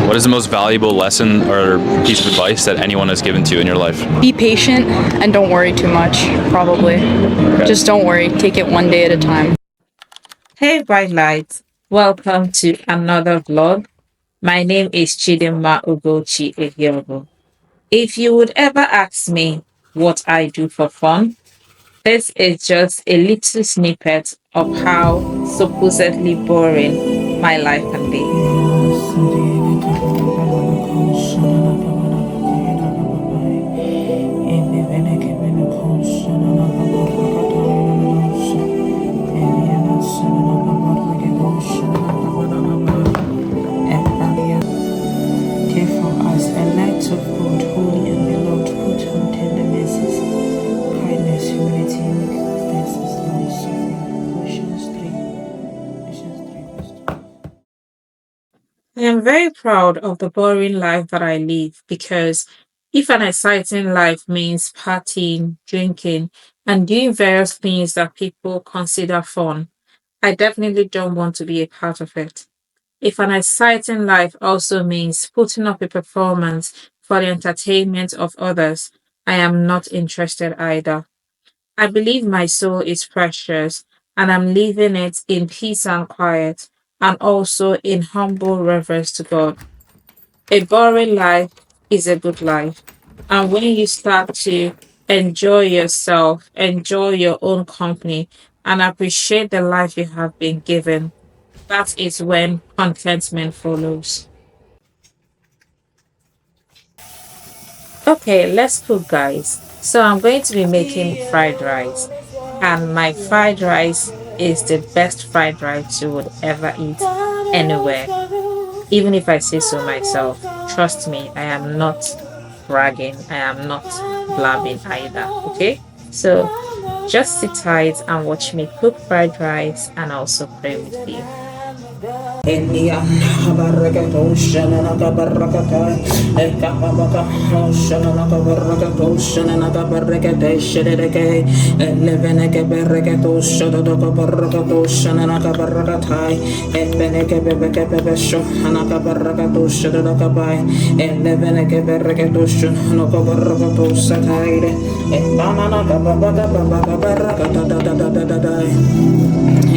What is the most valuable lesson or piece of advice that anyone has given to you in your life? Be patient and don't worry too much, probably. Just don't worry. Take it one day at a time. Hey, bright lights. Welcome to another vlog. My name is Chidinma Ugochi Ehiobo. If you would ever ask me what I do for fun, this is just a little snippet of how supposedly boring my life can be. Therefore, as elect of God, holy and beloved, put on tender mercies, kindness, humility, meekness, long suffering. Colossians 3, verse 2. I am very proud of the boring life that I live because if an exciting life means partying, drinking, and doing various things that people consider fun, I definitely don't want to be a part of it. If an exciting life also means putting up a performance for the entertainment of others, I am not interested either. I believe my soul is precious and I'm living it in peace and quiet and also in humble reverence to God. A boring life is a good life. And when you start to enjoy yourself, enjoy your own company, and appreciate the life you have been given, that is when contentment follows. Okay, let's cook, guys. So I'm going to be making fried rice, and my fried rice is the best fried rice you would ever eat anywhere. Even if I say so myself, trust me, I am not bragging, I am not blabbing either. Okay, so just sit tight and watch me cook fried rice and also pray with you. Elia Habarakato Shanaka Barakata, Ekapabaka Shanaka Barakato Shanaka Barakate Shedeke, Leveneke Berekato Shadaka Barakato Shanaka Barakatai, Ebeneke Bebeke Shohanaka Barakato Shadaka Bai, Leveneke Berekato Shanaka Barakato Satai, Ebanaka Babaka Babaka Barakata.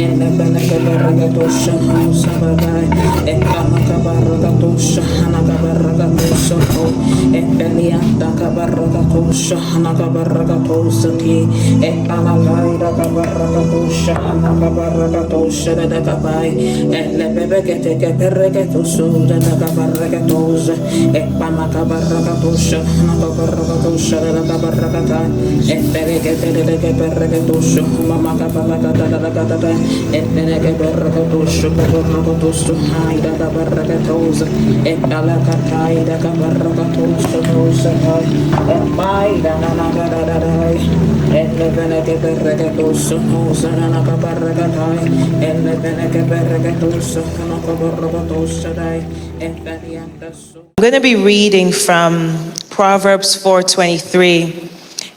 Elebenekeberegetosha Sabagai, Ekamakabaragatusha, Hanagabaragatusako, Ebelianda Kabaragatusha, Hanagabaragatusaki, Ekalagaida Kabaragatusha, Hanagabaragatusha, the Gabai, Elebegetekeberegetusu, the Gabaragatus, Epamakabaragatusha, Hanagabaragatusha, the Gabaragata, Eberegetekeberegetusha, Mamakabaragata. Ebeneke berakatushu berakatushu haida kabarakatus ebalakatai da kabarakatushu nosai ebaida nanagaradai ebeneke berakatushu nosana kabarakatai ebeneke berakatushu nakabarakatushu dai ebaniandasu. I'm going to be reading from Proverbs 4:23.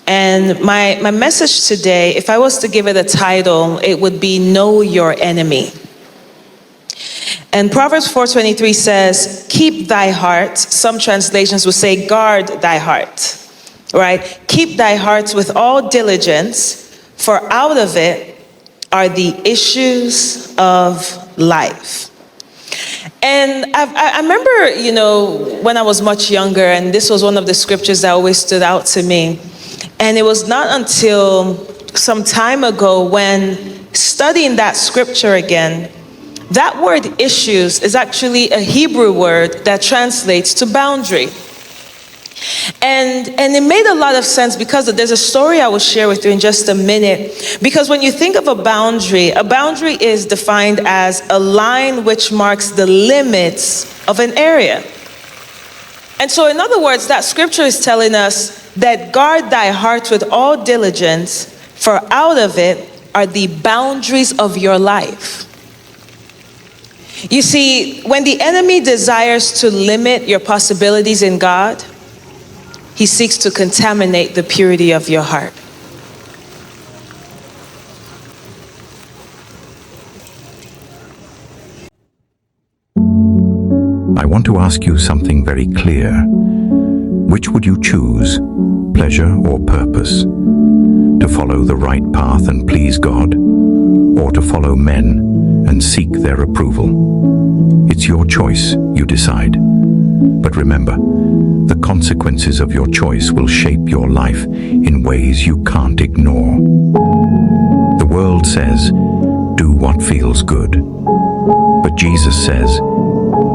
And my message today, if I was to give it a title, it would be Know Your Enemy. And Proverbs 4:23 says, keep thy heart. Some translations will say, guard thy heart, right? Keep thy heart with all diligence, for out of it are the issues of life. And I remember, when I was much younger, and this was one of the scriptures that always stood out to me. And it was not until some time ago when studying that scripture again, that word issues is actually a Hebrew word that translates to boundary. And it made a lot of sense because there's a story I will share with you in just a minute. Because when you think of a boundary is defined as a line which marks the limits of an area. And so in other words, that scripture is telling us that guard thy heart with all diligence, for out of it are the boundaries of your life. You see, when the enemy desires to limit your possibilities in God, he seeks to contaminate the purity of your heart. I want to ask you something very clear. Which would you choose, pleasure or purpose? To follow the right path and please God, or to follow men and seek their approval? It's your choice, you decide. But remember, the consequences of your choice will shape your life in ways you can't ignore. The world says, do what feels good. But Jesus says,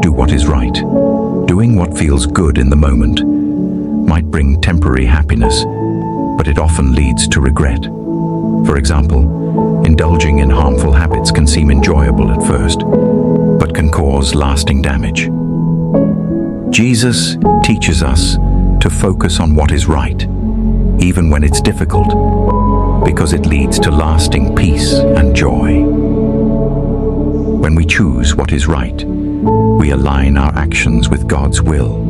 do what is right. Doing what feels good in the moment might bring temporary happiness, but it often leads to regret. For example, indulging in harmful habits can seem enjoyable at first, but can cause lasting damage. Jesus teaches us to focus on what is right, even when it's difficult, because it leads to lasting peace and joy. When we choose what is right, we align our actions with God's will,